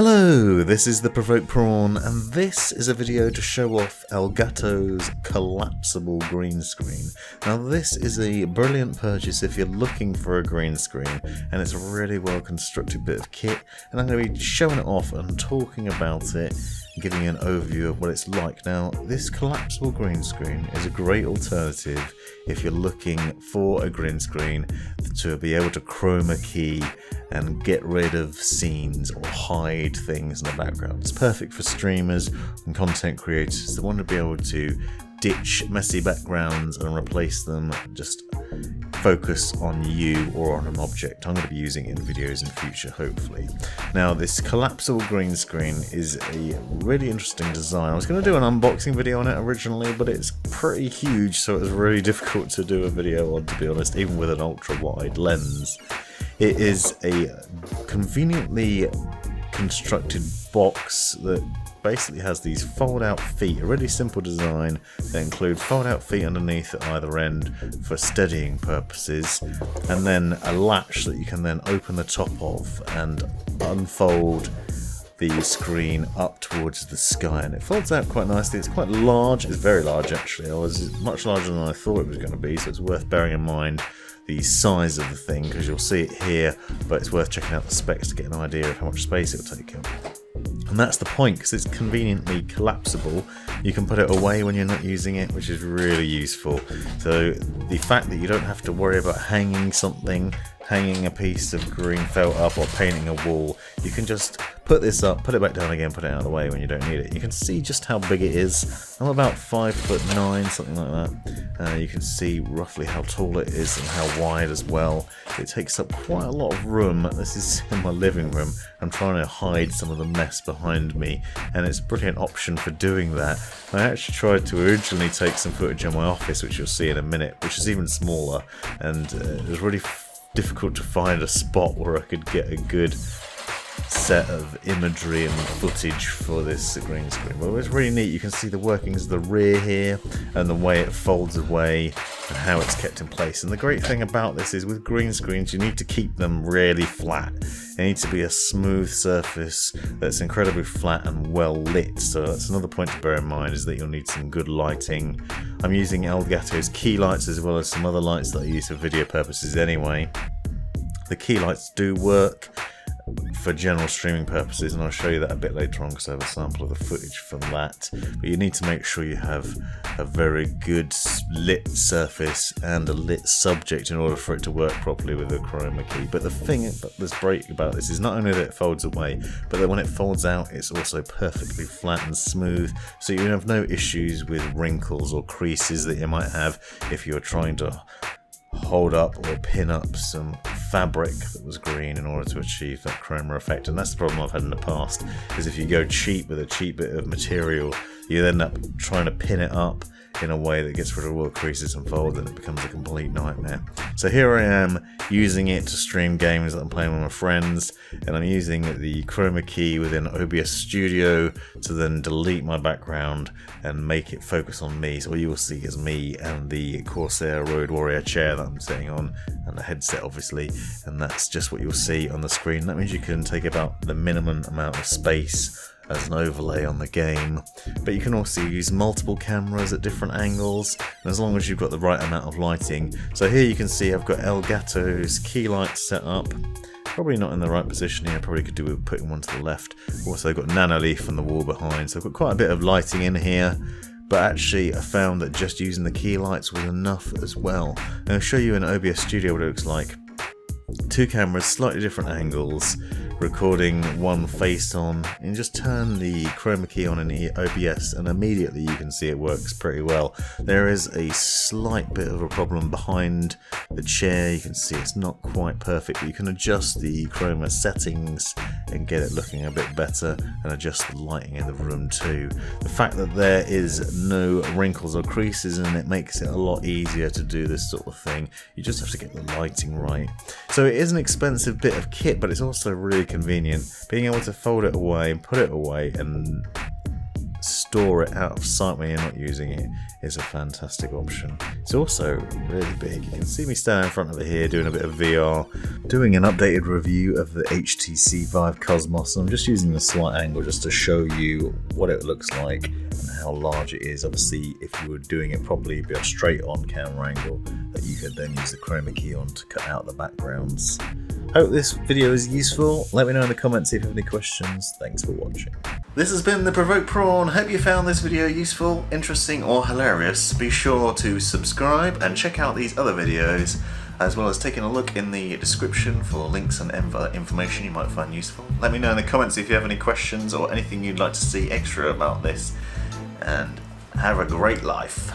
Hello, this is the Provoked Prawn, and this is a video to show off Elgato's collapsible green screen. Now this is a brilliant purchase if you're looking for a green screen, and it's a really well constructed bit of kit, and I'm going to be showing it off and talking about it, giving you an overview of what it's like. Now this collapsible green screen is a great alternative if you're looking for a green screen to be able to chroma key and get rid of scenes or hide things in the background. It's perfect for streamers and content creators that want to be able to ditch messy backgrounds and replace them, just focus on you or on an object. I'm going to be using it in videos in future, hopefully. Now this collapsible green screen is a really interesting design. I was going to do an unboxing video on it originally, but it's pretty huge, so it was really difficult to do a video on, to be honest, even with an ultra wide lens. It is a conveniently constructed box that basically has these fold out feet, a really simple design that include fold out feet underneath at either end for steadying purposes, and then a latch that you can then open the top of and unfold the screen up towards the sky, and it folds out quite nicely. It's quite large, it's very large actually. It was much larger than I thought it was going to be, so it's worth bearing in mind the size of the thing, because you'll see it here, but it's worth checking out the specs to get an idea of how much space it will take up. And that's the point, because it's conveniently collapsible. You can put it away when you're not using it, which is really useful. So the fact that you don't have to worry about hanging something, hanging a piece of green felt up or painting a wall, you can just put this up, put it back down again, put it out of the way when you don't need it. You can see just how big it is. I'm about 5'9", something like that. You can see roughly how tall it is and how wide as well. It takes up quite a lot of room. This is in my living room. I'm trying to hide some of the mess behind me, and it's a brilliant option for doing that. I actually tried to originally take some footage in my office, which you'll see in a minute, which is even smaller, and it was really difficult to find a spot where I could get a good set of imagery and footage for this green screen. Well, it's really neat. You can see the workings of the rear here and the way it folds away and how it's kept in place. And the great thing about this is with green screens, you need to keep them really flat. It needs to be a smooth surface that's incredibly flat and well lit. So that's another point to bear in mind, is that you'll need some good lighting. I'm using Elgato's key lights as well as some other lights that I use for video purposes anyway. The key lights do work for general streaming purposes, and I'll show you that a bit later on because I have a sample of the footage from that. But you need to make sure you have a very good lit surface and a lit subject in order for it to work properly with the chroma key. But the thing that's great about this is not only that it folds away, but that when it folds out, it's also perfectly flat and smooth, so you have no issues with wrinkles or creases that you might have if you're trying to hold up or pin up some fabric that was green in order to achieve that chroma effect. And that's the problem I've had in the past, is if you go cheap with a cheap bit of material, you end up trying to pin it up in a way that gets rid of all the creases and folds, and it becomes a complete nightmare. So here I am using it to stream games that I'm playing with my friends, and I'm using the chroma key within OBS Studio to then delete my background and make it focus on me. So all you will see is me and the Corsair Road Warrior chair that I'm sitting on, and the headset obviously, and that's just what you'll see on the screen. That means you can take about the minimum amount of space as an overlay on the game, but you can also use multiple cameras at different angles, and as long as you've got the right amount of lighting. So here you can see I've got Elgato's key lights set up, probably not in the right position here, probably could do with putting one to the left. Also got Nanoleaf on the wall behind, so I've got quite a bit of lighting in here, but actually I found that just using the key lights was enough as well. And I'll show you in OBS Studio what it looks like. Two cameras, slightly different angles, recording one face on, and just turn the chroma key on in OBS and immediately you can see it works pretty well. There is a slight bit of a problem behind the chair. You can see it's not quite perfect, but you can adjust the chroma settings and get it looking a bit better, and adjust the lighting in the room too. The fact that there is no wrinkles or creases in it makes it a lot easier to do this sort of thing. You just have to get the lighting right. So it is an expensive bit of kit, but it's also really convenient. Being able to fold it away and put it away and store it out of sight when you're not using it is a fantastic option. It's also really big. You can see me standing in front of it here doing a bit of VR, doing an updated review of the HTC Vive Cosmos. I'm just using a slight angle just to show you what it looks like and how large it is. Obviously, if you were doing it properly, it'd be a straight on camera angle that you could then use the chroma key on to cut out the backgrounds. Hope this video is useful. Let me know in the comments if you have any questions. Thanks for watching. This has been the Provoked Prawn. Hope you found this video useful, interesting or hilarious. Be sure to subscribe and check out these other videos, as well as taking a look in the description for links and other information you might find useful. Let me know in the comments if you have any questions or anything you'd like to see extra about this, and have a great life.